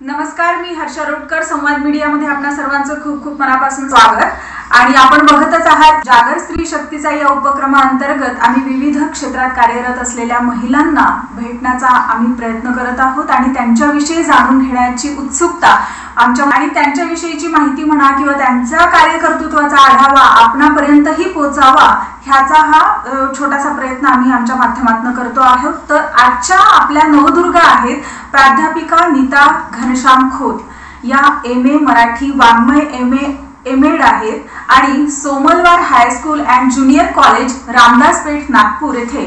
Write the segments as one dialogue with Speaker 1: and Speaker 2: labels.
Speaker 1: नमस्कार, मी हर्षा रोडकर. संवाद मीडियामध्ये आपणा सर्वांचं खूप खूप मनापासून स्वागत. आणि आपण बघतच आहात जागर स्त्री शक्तीचा या उपक्रमाअंतर्गत आम्ही विविध क्षेत्रात कार्यरत असलेल्या महिलांना भेटण्याचा आम्ही प्रयत्न करत आहोत आणि त्यांच्याविषयी जाणून घेण्याची उत्सुकता आमच्या आणि त्यांच्याविषयीची माहिती म्हणा किंवा त्यांच्या कार्यकर्तृत्वाचा आढावा आपणापर्यंतही पोहोचावा ह्याचा हा छोटासा प्रयत्न आम्ही आमच्या माध्यमातून करतो आहोत. तर आजच्या आपल्या नवदुर्गा आहेत प्राध्यापिका नीता घनश्याम खोत. या MA मराठी वाङ्मय एमएड आहेत आणि Somalwar high school and junior college Ramdaspeth Nagpur येथे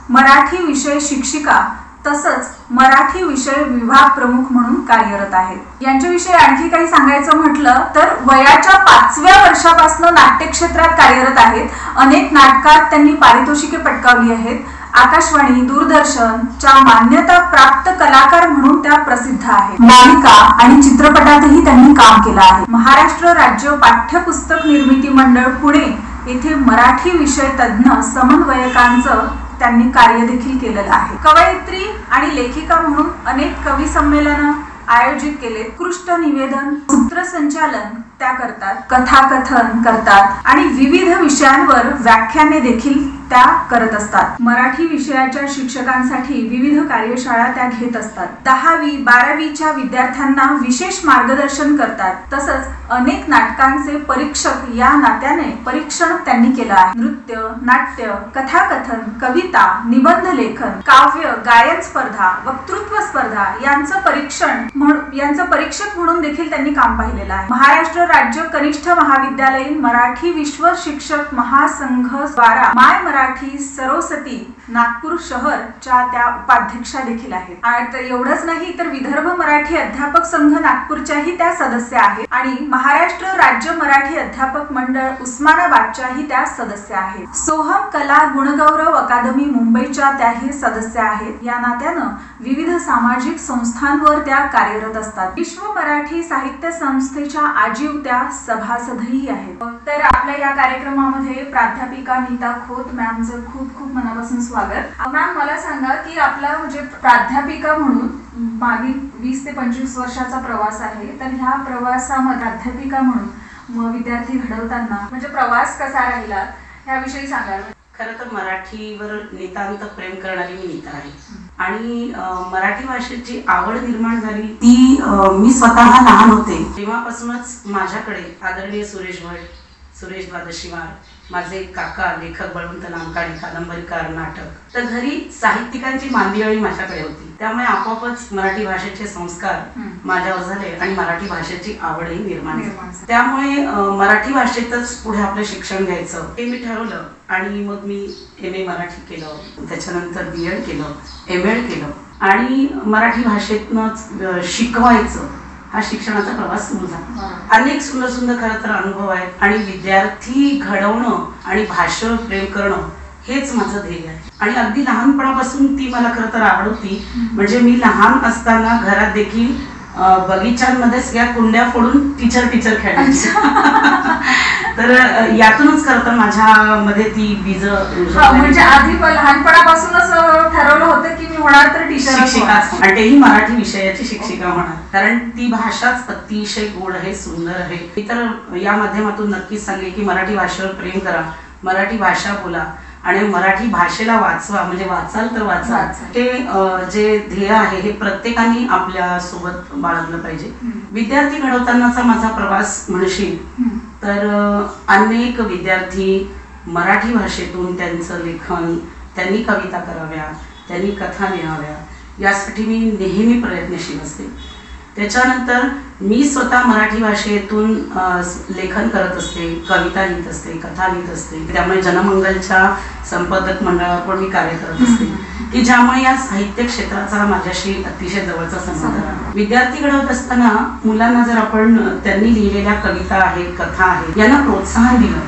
Speaker 1: मराठी विषय शिक्षिका तसंच मराठी विषय विभाग प्रमुख म्हणून कार्यरत आहेत. यांच्याविषयी आणखी काही सांगायचं म्हटलं तर वयाच्या 5व्या वर्षापासून नाट्य क्षेत्रात कार्यरत आहेत. अनेक नाटकात त्यांनी पारितोषिके पटकावली आहेत. आकाशवाणी, दूरदर्शनच्या मान्यता प्राप्त कलाकार म्हणून त्या प्रसिद्ध आहेत. मालिका आणि चित्रपटातही त्यांनी काम केलं आहे. महाराष्ट्र राज्य पाठ्यपुस्तक निर्मिती मंडळ पुणे येथे मराठी विषय तज्ञ समन्वयकांचं त्यांनी कार्य देखील केलेलं आहे. कवयित्री आणि लेखिका म्हणून अनेक कवी संमेलन आयोजित केले. उत्कृष्ट निवेदन, सूत्रसंचालन त्या करतात, कथाकथन करतात आणि विविध विषयांवर व्याख्याने देखील त्या करत असतात. मराठी विषयाच्या शिक्षकांसाठी विविध कार्यशाळा त्या घेत असतात. 10वी 12वीच्या विद्यार्थ्यांना विशेष मार्गदर्शन करतात. तसंच अनेक नाटकांचे परीक्षक या नात्याने परीक्षण त्यांनी केलं आहे. नृत्य, नाट्य, कथाकथन, कविता, निबंध लेखन, काव्य, गायन स्पर्धा, वक्तृत्व स्पर्धा यांचं परीक्षक म्हणून देखील त्यांनी काम पाहिलेलं आहे. महाराष्ट्र राज्य कनिष्ठ महाविद्यालयीन मराठी विश्व शिक्षक महासंघ द्वारा माय मराठी सरस्वती नागपूर शहरच्या त्या उपाध्यक्षा देखील आहेत. आणि एवढंच नाही तर विदर्भ मराठी अध्यापक संघ नागपूरच्याही त्या सदस्य आहेत आणि महाराष्ट्र राज्य मराठी अध्यापक मंडळ उस्मानाबादच्याही त्या सदस्य आहेत. सोहम कला गुणगौरव अकादमी मुंबईच्या त्याही सदस्य आहेत. या नात्यानं विविध सामाजिक संस्थांवर त्या कार्यरत असतात. विश्व मराठी साहित्य संस्थेच्या आजीव त्या सभासदही आहेत. तर आपल्या या कार्यक्रमामध्ये प्राध्यापिका नीता खोत मॅमचं खूप खूप मनापासून स्वागत. मॅम, मला सांगा की आपला म्हणजे प्राध्यापिका म्हणून मागील 20 ते 25 वर्षाचा प्रवास आहे. तर ह्या प्रवासामध्ये प्राध्यापिका म्हणून विद्यार्थी घडवताना म्हणजे प्रवास कसा राहिला ह्याविषयी सांगाल?
Speaker 2: खरं तर मराठीवर नितांत प्रेम करणारी मी नीता आहे आणि मराठी भाषेची आवड निर्माण झाली ती मी स्वतः लहान होते तेव्हापासूनच. माझ्याकडे आदरणीय सुरेश भट, सुरेश द्वादशीवार, माझे काका लेखक बळवंत नामकाणी, कादंबरीकार, नाटक, तर घरी साहित्यिकांची मांदियाळी माझ्याकडे होती. त्यामुळे आपोआपच मराठी भाषेचे संस्कार माझ्यावर झाले आणि मराठी भाषेची आवडही निर्माण झाली. त्यामुळे मराठी भाषेतच पुढे आपलं शिक्षण घ्यायचं हे मी ठरवलं आणि मग मी MA मराठी केलं, त्याच्यानंतर BEd केलं, MAd केलं आणि मराठी भाषेतनंच शिकवायचं हा शिक्षणाचा प्रवास सुरू झाला. अनेक सुंदर सुंदर खरं तर अनुभव आहेत आणि विद्यार्थी घडवणं आणि भाषेवर प्रेम करणं हेच माझं ध्येय आहे. आणि अगदी लहानपणापासून ती मला खरं तर आवड होती. म्हणजे मी लहान असताना घरात देखील बगीचांमध्ये सगळ्या कुंड्या फोडून टीचर खेळायची. तर यातूनच खरं तर माझ्यामध्ये ती बीज
Speaker 1: म्हणजे आधी लहानपणापासूनच ठरवलं होतं की मी होणार तर टीचर
Speaker 2: शिक्षिका आणि तेही मराठी विषयाची शिक्षिका होणार. कारण ती भाषाच अतिशय गोड आहे, सुंदर आहे. मी तर या माध्यमातून नक्कीच सांगेन की मराठी भाषेवर प्रेम करा, मराठी भाषा बोला आणि मराठी भाषेला वाचवा. म्हणजे वाचाल तर वाचा. हे जे ध्येय आहे हे प्रत्येकाने आपल्या सोबत बाळगलं पाहिजे. विद्यार्थी घडवतानाचा माझा प्रवास म्हणशील तर अनेक विद्यार्थी मराठी भाषेतून त्यांचं लेखन, त्यांनी कविता कराव्या, त्यांनी कथा लिहाव्या यासाठी मी नेहमी प्रयत्नशील असते. त्याच्यानंतर मी स्वतः मराठी भाषेतून लेखन करत असते, कविता लिहित असते, कथा लिहित असते. त्यामुळे जनमंगलच्या संपादक मंडळावर पण मी कार्य करत असते की ज्यामुळे या साहित्य क्षेत्राचा माझ्याशी अतिशय जवळचा संबंध आहे. विद्यार्थी घडवत असताना मुलांना जर आपण त्यांनी लिहिलेल्या कविता आहेत, कथा आहेत यांना प्रोत्साहन दिलं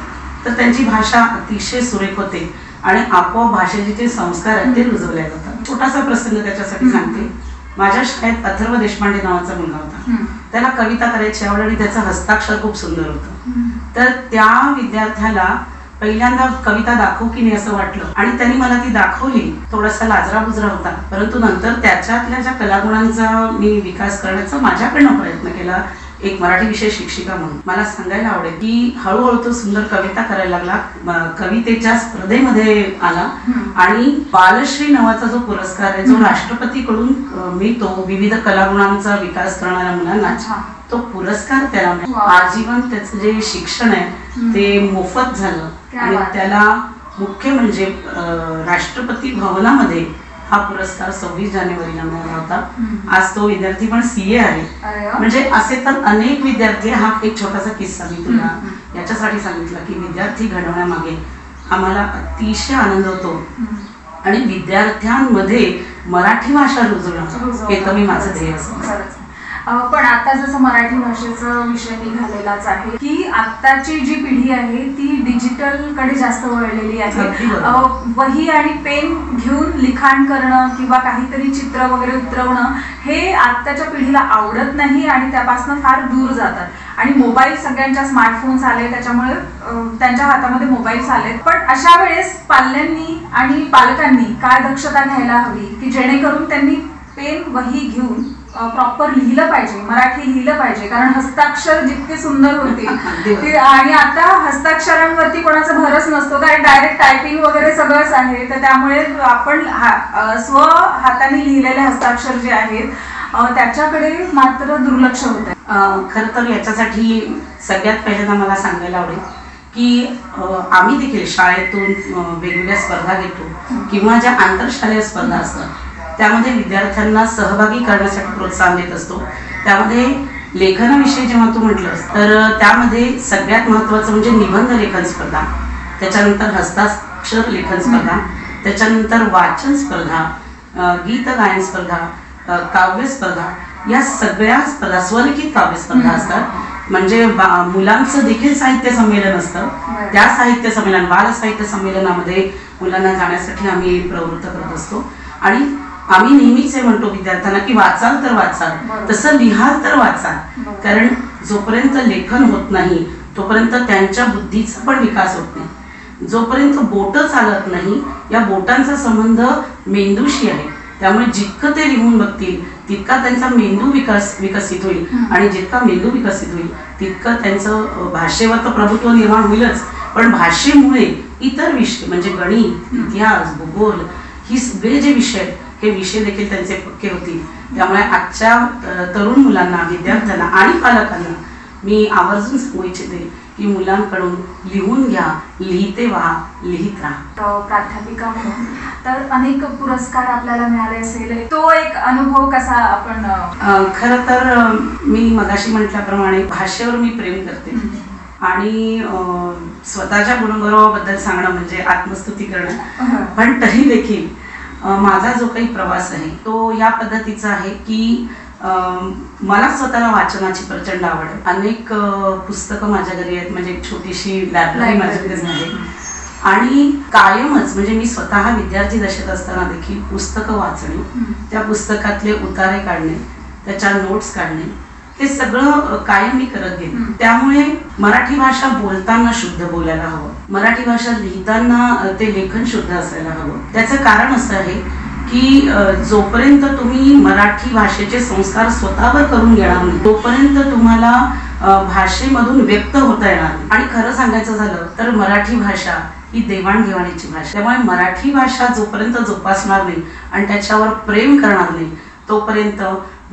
Speaker 2: तर त्यांची भाषा अतिशय सुरेख होते आणि आपोआप भाषेचे जे संस्कार आहेत ते रुजवले जातात. छोटासा प्रसंग त्याच्यासाठी सांगते. माझ्या शाळेत अथर्व देशपांडे नावाचा मुलगा होता. त्याला कविता करायची आवड आणि त्याचं हस्ताक्षर खूप सुंदर होतं. तर त्या विद्यार्थ्याला पहिल्यांदा कविता दाखवू की नाही असं वाटलं आणि त्यांनी मला ती दाखवली. थोडासा लाजरा-बुजरा होता, परंतु नंतर त्याच्यातल्या ज्या कलागुणांचा मी विकास करण्याचा माझ्याकडनं प्रयत्न केला एक मराठी विषय शिक्षिका म्हणून. मला सांगायला आवडेल की हळूहळू तो सुंदर कविता करायला लागला, कवितेच्या स्पर्धेमध्ये आला आणि बालश्री नावाचा जो पुरस्कार आहे जो राष्ट्रपतीकडून मिळतो विविध कलागुणांचा विकास करणाऱ्या मुलांना, तो पुरस्कार त्याला आजीवन त्याचं जे शिक्षण आहे ते मोफत झालं आणि त्याला मुख्य म्हणजे राष्ट्रपती भवनामध्ये हा पुरस्कार 26 जानेवारीला मिळाला होता. आज तो विद्यार्थी पण CA आहे. म्हणजे असे तर अनेक विद्यार्थी. हा एक छोटासा किस्सा मी तुला याच्यासाठी सांगितला की विद्यार्थी घडवण्यामागे आम्हाला अतिशय आनंद होतो आणि विद्यार्थ्यांमध्ये मराठी भाषा रुजवणं हे तर मी माझं ध्येय असतं.
Speaker 1: पण आता जसं मराठी भाषेचा विषय निघालेलाच आहे की आताची जी पिढी आहे ती डिजिटल कडे जास्त वळलेली आहे. वही आणि पेन घेऊन लिखाण करणं किंवा काहीतरी चित्र वगैरे उतरवणं हे आताच्या पिढीला आवडत नाही आणि त्यापासून फार दूर जातात. आणि मोबाईल सगळ्यांच्या स्मार्टफोन्स आले त्याच्यामुळे त्यांच्या हातामध्ये मोबाईल्स आले. पण अशा वेळेस पाल्यांनी आणि पालकांनी काय दक्षता घ्यायला हवी की जेणेकरून त्यांनी पेन वही घेऊन प्रॉपर लिहिलं पाहिजे, मराठी लिहिलं पाहिजे. कारण हस्ताक्षर जितके सुंदर होते आणि आता हस्ताक्षरांवरती कोणाचा भरच नसतो कारण डायरेक्ट टायपिंग वगैरे सगळंच आहे. तर त्यामुळे आपण स्व हाताने लिहिलेले हस्ताक्षर जे आहेत त्याच्याकडे मात्र दुर्लक्ष होत आहे.
Speaker 2: खरं तर याच्यासाठी सगळ्यात पहिल्यांदा मला सांगायला आवडेल की आम्ही देखील शाळेतून वेगवेगळ्या स्पर्धा घेतो किंवा ज्या आंतरशालेय स्पर्धा असतात त्यामध्ये विद्यार्थ्यांना सहभागी करण्यासाठी प्रोत्साहन देत असतो. त्यामध्ये लेखनाविषयी जेव्हा तू म्हटलंस तर त्यामध्ये सगळ्यात महत्त्वाचं म्हणजे निबंध लेखन स्पर्धा, त्याच्यानंतर हस्ताक्षर लेखन स्पर्धा, त्याच्यानंतर वाचन स्पर्धा, गीत गायन स्पर्धा, काव्य स्पर्धा, या सगळ्या स्पर्धा स्वलिखित काव्य स्पर्धा असतात. म्हणजे मुलांचं देखील साहित्य संमेलन असतं. त्या साहित्य संमेलन बाल साहित्य संमेलनामध्ये मुलांना जाण्यासाठी आम्ही प्रवृत्त करत असतो आणि आम्ही नेहमीच हे म्हणतो विद्यार्थ्यांना की वाचाल तर वाचाल, तसं लिहाल तर वाचाल. कारण जोपर्यंत लेखन होत नाही तोपर्यंत त्यांच्या बुद्धीचा पण विकास होत नाही. जोपर्यंत बोटं चालत नाही या बोटांचा संबंध मेंदूशी आहे. त्यामुळे जितकं ते लिहून बघतील तितका त्यांचा मेंदू विकसित होईल आणि जितका मेंदू विकसित होईल तितकं त्यांचं भाषेवर तर प्रभुत्व निर्माण होईलच, पण भाषेमुळे इतर विषय म्हणजे गणित, इतिहास, भूगोल ही सगळे जे विषय हे विषय देखील त्यांचे पक्के होतील. त्यामुळे आजच्या तरुण मुलांना, विद्यार्थ्यांना आणि पालकांना मी आवर्जून सांगू इच्छिते की मुलांकडून लिहून घ्या, लिहिते व्हा, लिहित राहा.
Speaker 1: प्राध्यापिका म्हणून तर अनेक पुरस्कार आपल्याला मिळाले असेल, तो एक अनुभव कसा आपण?
Speaker 2: खरं तर मी मगाशी म्हटल्याप्रमाणे भाषेवर मी प्रेम करते आणि स्वतःच्या गुणगौरवाबद्दल सांगणं म्हणजे आत्मस्तुती करणं. पण तरी देखील माझा जो काही प्रवास आहे तो या पद्धतीचा आहे की मला स्वतःला वाचनाची प्रचंड आवड आहे. अनेक पुस्तकं माझ्या घरी आहेत, म्हणजे एक छोटीशी लायब्ररी माझ्या घरी आहे आणि कायमच म्हणजे मी स्वतः विद्यार्थी दशेत असताना देखील पुस्तकं वाचणे, त्या पुस्तकातले उतारे काढणे, त्याच्या नोट्स काढणे, हे सगळं कायम मी करत गेले. त्यामुळे मराठी भाषा बोलताना शुद्ध बोलायला हवं, मराठी भाषा लिहिताना ते लेखन शुद्ध असायला हवं. त्याचं कारण असं आहे की जोपर्यंत तुम्ही मराठी भाषेचे संस्कार स्वतःवर करून घेणार नाही तोपर्यंत तुम्हाला भाषेमधून व्यक्त होता येणार नाही. आणि खरं सांगायचं झालं तर मराठी भाषा ही देवाणघेवाणीची भाषा. त्यामुळे मराठी भाषा जोपर्यंत जोपासणार नाही आणि त्याच्यावर प्रेम करणार नाही तोपर्यंत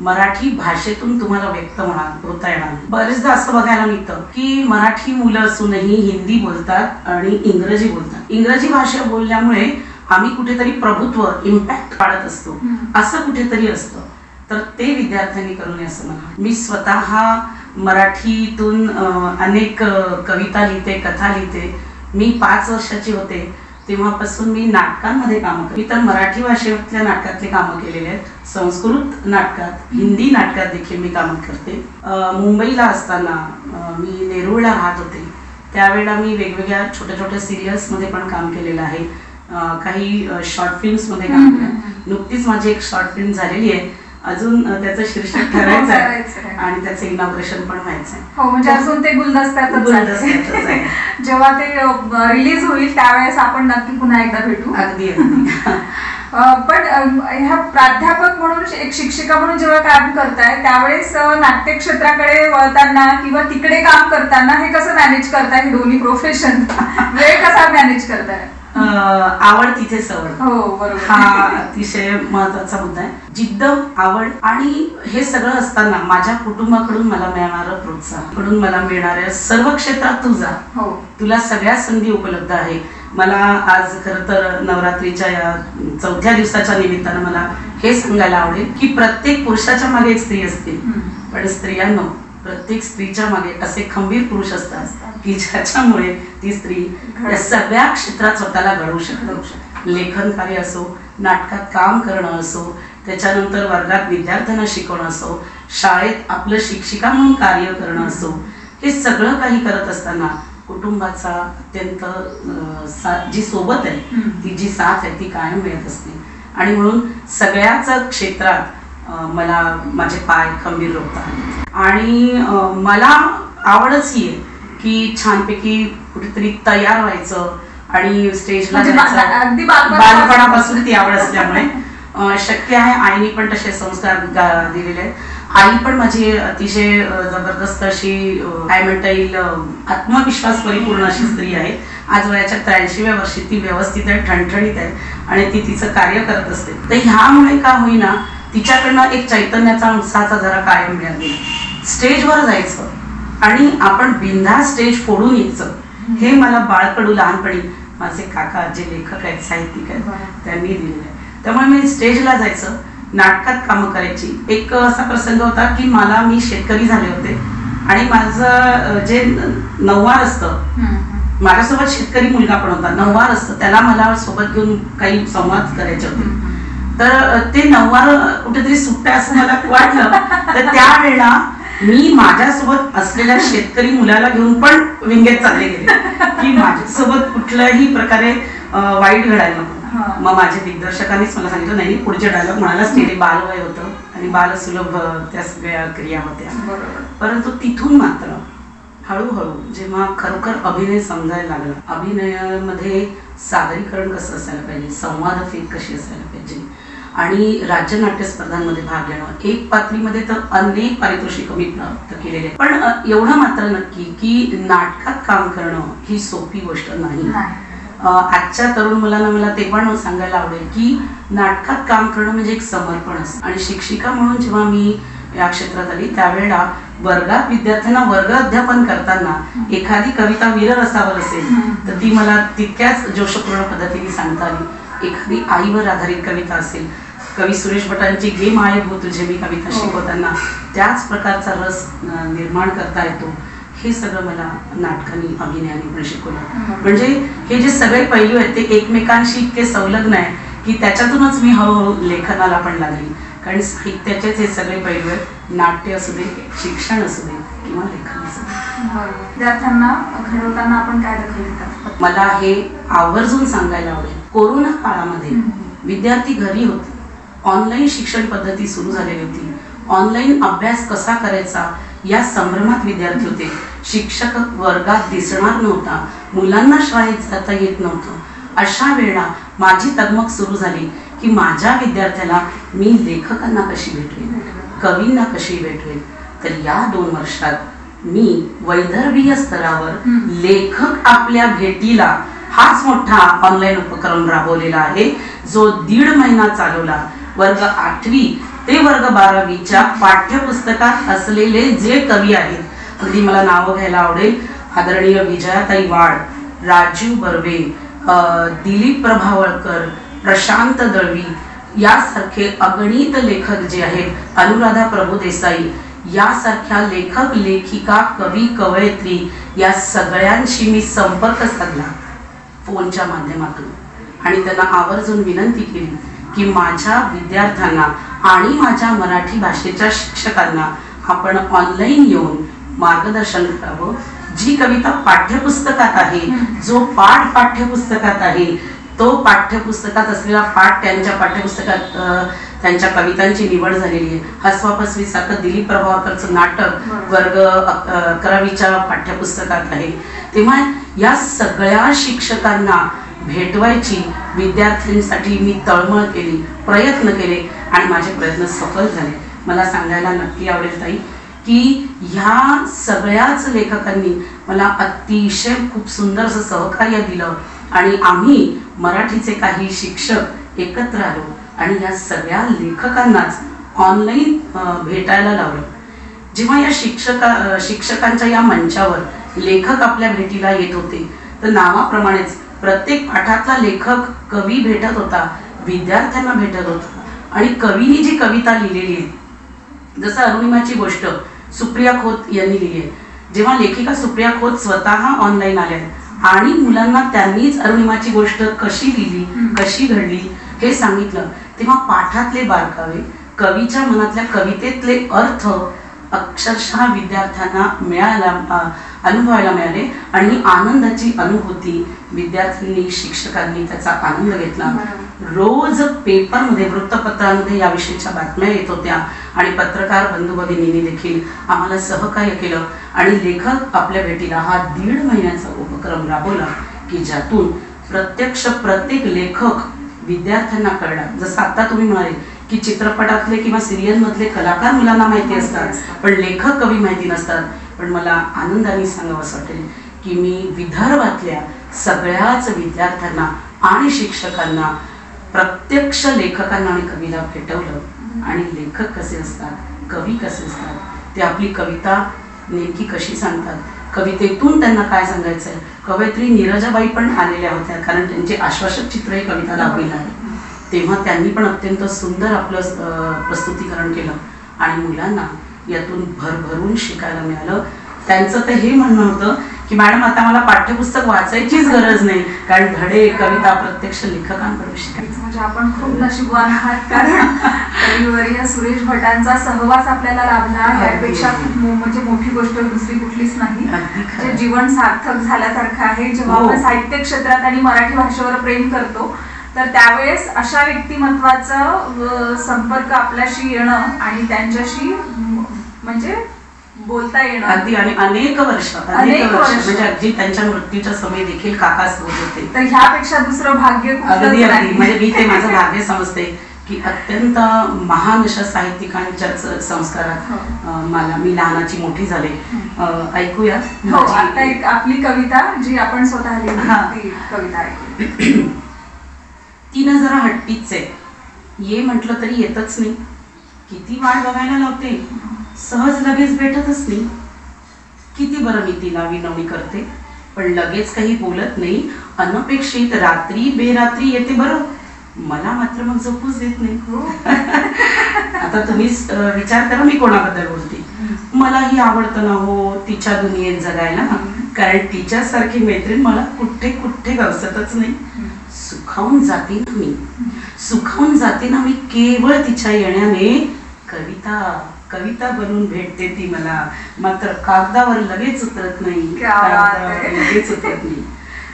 Speaker 2: मराठी भाषेतून तुम्हाला व्यक्त होता येणार नाही. बरेचदा असं बघायला मिळतं की मराठी मुलं असूनही हिंदी बोलतात आणि इंग्रजी बोलतात. इंग्रजी भाषा बोलल्यामुळे आम्ही कुठेतरी प्रभुत्व, इम्पॅक्ट पाडत असतो असं कुठेतरी असतं. तर ते विद्यार्थ्यांनी करू नये असं मला. मी स्वतः मराठीतून अनेक कविता लिहिते, कथा लिहिते. मी 5 वर्षाची होते तेव्हापासून मी नाटकांमध्ये कामं करते. मी तर मराठी भाषेतल्या नाटकातले कामं केलेले आहेत, संस्कृत नाटकात, हिंदी नाटकात देखील मी कामं करते. मुंबईला असताना मी नेरूळला राहत होते त्यावेळेला मी वेगवेगळ्या छोट्या छोट्या सिरियल्समध्ये पण काम केलेलं आहे, काही शॉर्ट फिल्म्समध्ये काम केलं. नुकतीच माझी एक शॉर्ट फिल्म झालेली आहे अजून त्याचं शीर्षक ठरायचं आहे आणि त्याचं इनॉग्रेशन पण व्हायचं आहे.
Speaker 1: हो, म्हणजे अजून ते गुलदस्त्यातच आहे. जेव्हा ते रिलीज होईल त्यावेळेस आपण नक्की पुन्हा एकदा भेटू.
Speaker 2: अगदी.
Speaker 1: पण ह्या प्राध्यापक म्हणून एक शिक्षिका म्हणून जेव्हा काम करताय त्यावेळेस नाट्य क्षेत्राकडे वळताना किंवा तिकडे काम करताना हे कसं मॅनेज करताय, हे दोन्ही प्रोफेशन वेळ कसा मॅनेज करताय?
Speaker 2: आवड तिथे सवड.
Speaker 1: हो, बरोबर.
Speaker 2: हा अतिशय महत्वाचा मुद्दा आहे. जिद्द, आवड आणि हे सगळं असताना माझ्या कुटुंबाकडून मला मिळणारं प्रोत्साहन, मला मिळणाऱ्या सर्व क्षेत्रात तू जा, तुला सगळ्या संधी उपलब्ध आहे. मला आज खरं तर नवरात्रीच्या या 4थ्या दिवसाच्या निमित्तानं मला हे सांगायला आवडेल की प्रत्येक पुरुषाच्या मागे एक स्त्री असते, पण स्त्रियांनो प्रत्येक स्त्रीच्या मागे असे खंबीर पुरुष असतात की ज्याच्यामुळे ती स्त्री या सगळ्या क्षेत्रात स्वतःला घडवू शकते. लेखन कार्य असो, नाटकात काम करणं असो, त्याच्यानंतर वर्गात विद्यार्थ्यांना शिकवणं असो, शाळेत आपलं शिक्षिका म्हणून कार्य करणं असो, हे सगळं काही करत असताना कुटुंबाचा अत्यंत जी सोबत आहे, ती जी साथ आहे ती कायम मिळत असते. आणि म्हणून सगळ्याच क्षेत्रात मला माझे पाय खंबीर रोखतात. आणि मला आवडच ही आहे की छानपैकी कुठेतरी तयार व्हायचं आणि स्टेजला
Speaker 1: अगदी
Speaker 2: बालपणापासून ती आवड असल्यामुळे शक्य आहे. आईने पण तसे संस्कार दिलेले आहेत. आई पण माझी अतिशय जबरदस्त अशी काय म्हणता येईल आत्मविश्वास परिपूर्ण अशी स्त्री आहे. आज वयाच्या 83व्या वर्षी ती व्यवस्थित आहे, ठणठणीत आहे आणि ती तिचं कार्य करत असते. तर ह्यामुळे का होईना तिच्याकडनं एक चैतन्याचा, उत्साहाचा जरा कायम मिळाला. स्टेजवर जायचं आणि आपण बिंदा स्टेज फोडून यायचं हे मला बाळकडू लहानपणी माझे काका जे लेखक आहेत, साहित्यिक आहेत, त्यांनी दिलेलं आहे. त्यामुळे मी स्टेजला जायचं, नाटकात कामं करायची. एक असा प्रसंग होता की मी शेतकरी झाले होते आणि माझं जे नऊवार असतं, माझ्यासोबत शेतकरी मुलगा पण होता, नऊवार असतं, त्याला मला सोबत घेऊन काही संवाद करायचे होते. तर ते नऊवार कुठेतरी सुट्ट्या असं मला वाटलं. तर त्यावेळेला मी माझ्यासोबत असलेल्या शेतकरी मुलाला घेऊन पण विंगेत चालले गेले की माझ्यासोबत कुठल्याही प्रकारे वाईट घडायला नको. मग माझ्या दिग्दर्शकांनीच मला सांगितलं नाही, पुढचे डायलॉग म्हणालाच नाही. बालवय होतं आणि बालसुलभ त्या सगळ्या क्रिया होत्या. परंतु तिथून मात्र हळूहळू जेव्हा खरोखर अभिनय समजायला लागला, अभिनयामध्ये सादरीकरण कसं असायला पाहिजे, संवाद फेक कशी असायला पाहिजे आणि राज्य नाट्य स्पर्धांमध्ये भाग घेणं, एक पातळीमध्ये तर अनेक पारितोषिकं मी प्राप्त केलेले. पण एवढं मात्र नक्की की नाटकात काम करणं ही सोपी गोष्ट नाही. आजच्या तरुण मुलांना मला ते पण सांगायला आवडेल की नाटकात काम करणं म्हणजे एक समर्पण असतं. आणि शिक्षिका म्हणून जेव्हा मी या क्षेत्रात आली त्यावेळेला वर्गात विद्यार्थ्यांना वर्ग अध्यापन करताना एखादी कविता वीर रसावर असेल तर ती मला तितक्याच जोशपूर्ण पद्धतीने सांगता आली. एखादी आईवर आधारित कविता असेल, कवी सुरेश भटांची गे माये भो तुझे मी कविता शिकवताना त्याच प्रकारचा रस निर्माण करता येतो. हे सगळं मला नाटकाने, अभिनयाने पण शिकवलं. म्हणजे हे जे सगळे पैलू आहेत ते एकमेकांशी इतके संलग्न आहे की त्याच्यातूनच मी हळूहळू लेखनाला पण लागली. कारण साहित्याचेच हे सगळे पैलू आहेत, नाट्य असू दे, शिक्षण असू दे किंवा लेखन असू दे.
Speaker 1: विद्यार्थ्यांना घडवताना आपण काय दखल घेतात?
Speaker 2: मला हे आवर्जून सांगायला आवडेल. कोरोना काळामध्ये विद्यार्थी घरी होते, ऑनलाईन शिक्षण पद्धती सुरू झालेली होती, ऑनलाईन अभ्यास कसा करायचा या संभ्रमात विद्यार्थी होते. शिक्षक वर्गात दिसणार नव्हता, मुलांना शाळेत जाता येत नव्हतं. अशा वेळेला माझी तगमग सुरू झाली की माझ्या विद्यार्थ्याला मी लेखकांना कशी भेटवेन, कवींना कशी भेटवेन. तर या 2 वर्षात मी वैदर्भीय स्तरावर लेखक आपल्या भेटीला हाच मोठा ऑनलाईन उपक्रम राबवलेला आहे, जो 1.5 महिना चालवला. वर्ग 8वी ते वर्ग 12वीच्या पाठ्यपुस्तकात असलेले जे कवी आहेत, अगदी मला नावं घ्यायला आवडेल, आदरणीय विजयाताई वाड, राजीव बर्वे, दिलीप प्रभावळकर, प्रशांत दळवी यासारखे अगणित लेखक जे आहेत, अनुराधा प्रभुदेसाई यासारख्या लेखक, लेखिका, कवी, कवयित्री या सगळ्यांशी मी संपर्क साधला फोनच्या माध्यमातून आणि त्यांना आवर्जून विनंती केली की माझ्या विद्यार्थ्यांना आणि माझ्या मराठी भाषेच्या शिक्षकांना आपण ऑनलाईन येऊन मार्गदर्शन करावं. जी कविता पाठ्यपुस्तकात आहे, जो पाठ पाठ्यपुस्तकात आहे तो पाठ्यपुस्तकात असलेला पाठ त्यांच्या पाठ्यपुस्तकात त्यांच्या कवितांची निवड झालेली आहे. हसवापसवी सारखं दिलीप प्रभावकरचं नाटक वर्ग 11वीच्या पाठ्यपुस्तकात आहे. तेव्हा या सगळ्या शिक्षकांना भेटवायची विद्यार्थ्यांसाठी मी तळमळ केली, प्रयत्न केले आणि माझे प्रयत्न सफल झाले. मला सांगायला नक्की आवडेल ताई की ह्या सगळ्याच लेखकांनी मला अतिशय खूप सुंदर असं सहकार्य दिलं आणि आम्ही मराठीचे काही शिक्षक एकत्र आलो आणि या सगळ्या लेखकांनाच ऑनलाईन भेटायला लावलं. जेव्हा या शिक्षकांच्या या मंचावर लेखक आपल्या भेटीला येत होते तर नावाप्रमाणेच प्रत्येक पाठातला लेखक कवी भेटत होता, विद्यार्थ्यांना भेटत होता आणि कवीने जी कविता लिहिलेली आहे, जसं अरुणिमाची गोष्ट सुप्रिया खोत यांनी लिहिली आहे. जेव्हा लेखिका सुप्रिया खोत स्वतः ऑनलाईन आल्या आणि मुलांना त्यांनीच अरुणिमाची गोष्ट कशी लिहिली, कशी घडली हे सांगितलं, तेव्हा पाठातले बारकावे, कवीच्या मनातल्या कवितेतले अर्थ अक्षरशः विद्यार्थ्यांना अनुभवायला मिळाले आणि आनंदाची अनुभूती विद्यार्थ्यांनी, शिक्षकांनी त्याचा आनंद घेतला. रोज पेपरमध्ये, वृत्तपत्रांमध्ये याविषयीच्या बातम्या येत होत्या आणि पत्रकार बंधू भगिनींनी देखील आम्हाला सहकार्य केलं आणि लेखक आपल्या भेटीला हा 1.5 महिन्याचा उपक्रम राबवला की ज्यातून प्रत्येक लेखक विद्यार्थ्यांना कळला. जसं आता तुम्ही म्हणाले की चित्रपटातले किंवा सिरियल मधले कलाकार मुलांना माहिती असतात पण लेखक कवी माहिती नसतात. पण मला आनंदाने सांगावंसं वाटेल की मी विदर्भातल्या सगळ्याच विद्यार्थ्यांना आणि शिक्षकांना प्रत्यक्ष लेखकांना आणि कवीला भेटवलं आणि लेखक कसे असतात, कवी कसे असतात, ते आपली कविता नेमकी कशी सांगतात, कवितेतून त्यांना काय सांगायचं आहे. कवयित्री नीरजाबाई पण आलेल्या होत्या कारण त्यांचे आश्वासक चित्र ही कविता दाखविलं आहे. तेव्हा त्यांनी पण अत्यंत सुंदर आपलं प्रस्तुतीकरण केलं आणि मुलांना यातून भरभरून शिकायला मिळालं. त्यांचं तर हे म्हणणं होतं की मॅडम आता मला पाठ्यपुस्तक वाचायचीच गरज नाही कारण धडे कविता प्रत्यक्ष लेखकांकडून शिकायचं.
Speaker 1: म्हणजे आपण खूप नशीबवान आहात कारण कविवर्य सुरेश भटांचा सहवास आपल्याला लाभला यापेक्षा खूप म्हणजे मोठी गोष्ट दुसरी कुठलीच नाही. जे जीवन सार्थक झाल्यासारखं आहे. जेव्हा आपण साहित्य क्षेत्रात आणि मराठी भाषेवर प्रेम करतो तर त्यावेळेस अशा व्यक्तिमत्वाचा संपर्क आपल्याशी येणं आणि त्यांच्याशी म्हणजे बोलता येणं
Speaker 2: अगदी आणि अनेक वर्ष म्हणजे अगदी त्यांच्या मृत्यूच्या समय देखील काका सोबत होते.
Speaker 1: तर ह्यापेक्षा दुसरं भाग्य
Speaker 2: अगदी अगदी म्हणजे मी ते माझं भाग्य समजते की अत्यंत महान अशा साहित्यिकांच्याच संस्कारात मी लहानाची मोठी झाले. ऐकूया
Speaker 1: आता एक आपली कविता जी आपण स्वतः लिहिली ती कविता ऐकू.
Speaker 2: ती ना जरा हट्टीच आहे, ये म्हटलं तरी येतच नाही, किती वाट बघायला लावते, सहज लगेच भेटतच नाही. किती बरं मी तिला विनवणी करते पण लगेच काही बोलत नाही. अनपेक्षित रात्री बेरात्री येते बरं, मला मात्र मग झोपूच देत नाही. आता तुम्हीच विचार करा मी कोणाबद्दल बोलते. मलाही आवडतं ना हो तिच्या दुनियेत जगायला कारण तिच्यासारखी मैत्रीण मला कुठे कुठे गवसतच नाही. सुखावून जाते ना मी केवळ तिच्या येण्याने. कविता बनून भेटते ती मला, मात्र कागदावर लगेच उतरत नाही.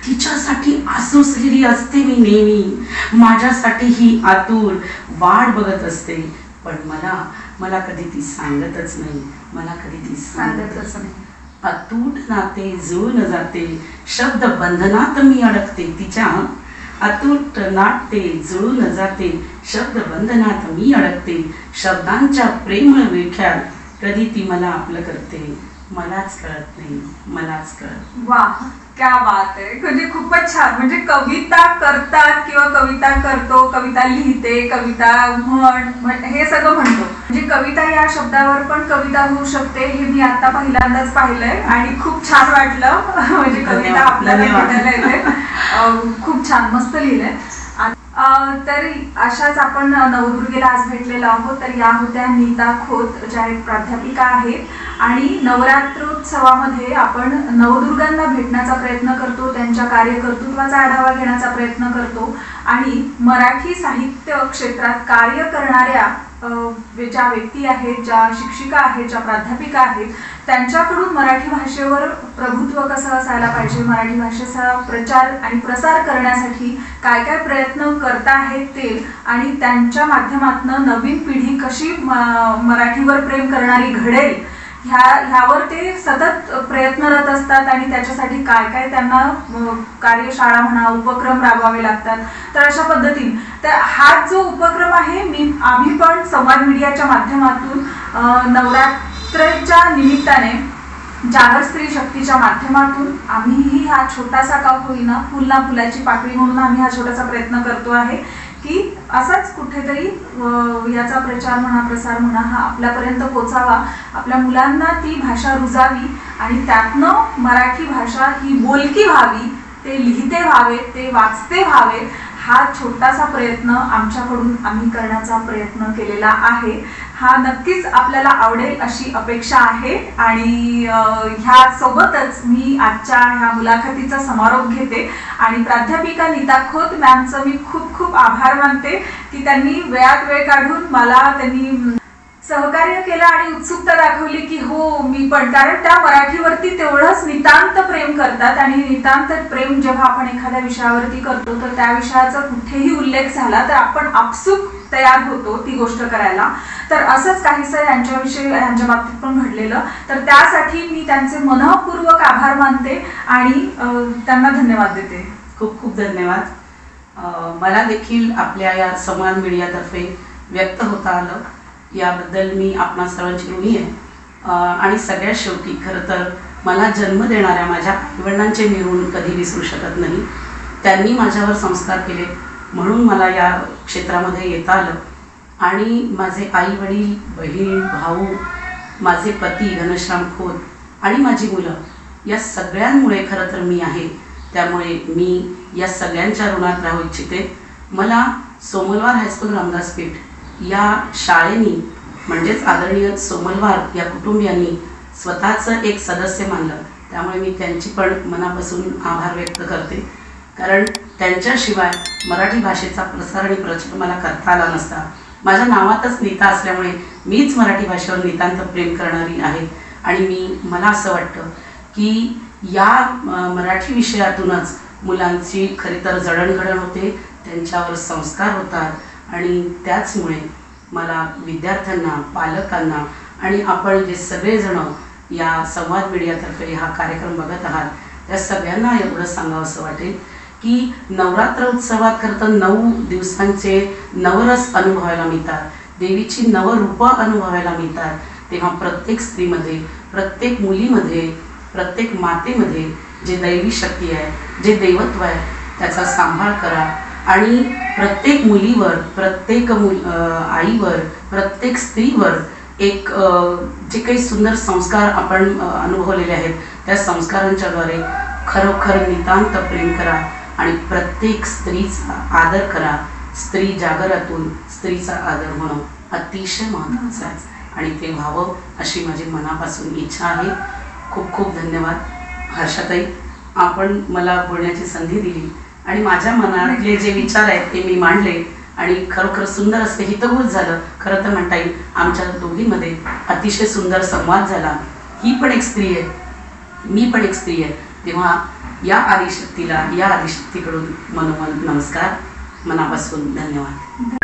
Speaker 2: तिच्यासाठी आसुसलेली असते मी नेहमी, माझ्यासाठी ही आतुर वाट बघत असते. पण मला कधी ती सांगतच नाही. अतूट नाते जुळून जाते, शब्द बंधनात मी अडकते तिच्या. अतूट नाते जुळून जाते, शब्द बंधनात मी अडकते. शब्दांच्या प्रेमळ विळख्यात कधी ती मला आपलं करते. मलाच कळत नाही.
Speaker 1: वाह, क्या बात आहे. म्हणजे खूपच छान. म्हणजे कविता करतात किंवा कविता करतो, कविता लिहिते, कविता म्हण हे सगळं म्हणतो. म्हणजे कविता या शब्दावर पण कविता होऊ शकते हे मी आता पहिल्यांदाच पाहिलंय आणि खूप छान वाटलं. म्हणजे कविता आपल्याला भेटायला येते. खूप छान, मस्त लिहिलंय. तर अशाच आपण नवदुर्गेला आज भेटलेलो आहोत. तर या होत्या नीता खोत, ज्या एक प्राध्यापिका आहेत आणि नवरात्रोत्सवामध्ये आपण नवदुर्गांना भेटण्याचा प्रयत्न करतो, त्यांच्या कार्यकर्तृत्वाचा आढावा घेण्याचा प्रयत्न करतो आणि मराठी साहित्य क्षेत्रात कार्य करणाऱ्या ज्या व्यक्ती आहेत, ज्या शिक्षिका आहेत, ज्या प्राध्यापिका आहेत, त्यांच्याकडून मराठी भाषेवर प्रभुत्व कसं असायला पाहिजे, मराठी भाषेचा प्रचार आणि प्रसार करण्यासाठी काय काय प्रयत्न करता आहेत ते, आणि त्यांच्या माध्यमातून नवीन पिढी कशी मराठीवर प्रेम करणारी घडेल ह्यावर ते सतत प्रयत्नरत असतात आणि त्याच्यासाठी काय काय त्यांना कार्यशाळा म्हणा, उपक्रम राबवावे लागतात. तर अशा पद्धतीने तर हा जो उपक्रम आहे आम्ही पण संवाद मीडियाच्या माध्यमातून नवरात्रच्या निमित्ताने जागर स्त्री शक्तीच्या माध्यमातून आम्हीही हा छोटासा का होईना फुल ना फुलाची पाकळी म्हणून आम्ही हा छोटासा प्रयत्न करतो आहे की असाच कुठेतरी याचा प्रचार म्हणा, प्रसार म्हणा हा आपल्यापर्यंत पोचावा, आपल्या मुलांना ती भाषा रुजावी आणि त्यातनं मराठी भाषा ही बोलकी व्हावी, ते लिहिते व्हावे, ते वाचते व्हावे, हा छोटासा प्रयत्न आमच्याकडून आम्ही करण्याचा प्रयत्न केलेला आहे. हा नक्कीच आपल्याला आवडेल अशी अपेक्षा आहे. आणि ह्या सोबतच मी आजच्या ह्या मुलाखतीचा समारोप घेते आणि प्राध्यापिका नीता खोत मॅमचं मी खूप खूप आभार मानते की त्यांनी वेळात वेळ काढून मला त्यांनी सहकार्य केलं आणि उत्सुकता दाखवली की हो मी पण, कारण त्या मराठीवरती तेवढंच नितांत प्रेम करतात आणि नितांत प्रेम जेव्हा आपण एखाद्या विषयावरती करतो तर त्या विषयाचा कुठेही उल्लेख झाला तर आपण आपसूक तयार होतो ती गोष्ट करायला. तर असंच काहीसं यांच्या बाबतीत पण घडलेलं. तर त्यासाठी मी त्यांचे मनःपूर्वक आभार मानते आणि त्यांना धन्यवाद देते.
Speaker 2: खूप खूप धन्यवाद. मला देखील आपल्या या संवाद मीडियातर्फे व्यक्त होता आलं याबद्दल मी आपणा सर्वांची ऋणी आहे. आणि सगळ्यात शेवटी खरं तर मला जन्म देणाऱ्या माझ्या आईवडिलांचे मी ऋण कधी विसरू शकत नाही. त्यांनी माझ्यावर संस्कार केले म्हणून मला या क्षेत्रामध्ये येता आलं. आणि माझे आई वडील, बहीण, भाऊ, माझे पती घनश्याम खोत आणि माझी मुलं या सगळ्यांमुळे खरं तर मी आहे. त्यामुळे मी या सगळ्यांच्या ऋणात राहू इच्छिते. मला सोमलवार हायस्कूल रामदासपेठ या शाळेनी म्हणजेच आदरणीय सोमलवार या कुटुंबियांनी स्वतःचं एक सदस्य मानलं. त्यामुळे मी त्यांची पण मनापासून आभार व्यक्त करते. कारण त्यांच्याशिवाय मराठी भाषेचा प्रसार आणि प्रचार मला करता आला नसता. माझ्या नावातच नीता असल्यामुळे मीच मराठी भाषेवर नितांत प्रेम करणारी आहे. आणि मला असं वाटतं की या मराठी विषयातूनच मुलांची खरी तर जडणघडण होते, त्यांच्यावर संस्कार होतात. आणि त्याचमुळे मला विद्यार्थ्यांना, पालकांना आणि आपण जे सगळेजण या संवाद मीडियातर्फे हा कार्यक्रम बघत आहात त्या सगळ्यांना एवढं सांगावंसं वाटेल की नवरात्र उत्सवात खरं तर 9 दिवसांचे नवरस अनुभवायला मिळतात, देवीची नवरूपं अनुभवायला मिळतात. तेव्हा प्रत्येक स्त्रीमध्ये, प्रत्येक मुलीमध्ये, प्रत्येक मातेमध्ये जे दैवी शक्ती आहे, जे दैवत्व आहे त्याचा सांभाळ करा. आणि प्रत्येक मुलीवर, प्रत्येक आईवर, प्रत्येक स्त्रीवर एक जे काही सुंदर संस्कार आपण अनुभवलेले आहेत त्या संस्कारांच्याद्वारे खरोखर नितांत प्रेम करा आणि प्रत्येक स्त्रीचा आदर करा. स्त्री जागरातून स्त्रीचा आदर होणं अतिशय महत्त्वाचं आहे आणि ते व्हावं अशी माझी मनापासून इच्छा आहे. खूप खूप धन्यवाद हर्षाताई, आपण मला बोलण्याची संधी दिली आणि माझ्या मनातले जे विचार आहेत ते मी मांडले आणि खरोखर सुंदर असते हितगुज झालं. खरं तर म्हणता येईल आमच्या दोघींमध्ये अतिशय सुंदर संवाद झाला. ही पण एक स्त्री आहे, मी पण एक स्त्री आहे. तेव्हा या आदिशक्तीला, या आदिशक्तीकडून मनोमन नमस्कार, मनापासून धन्यवाद.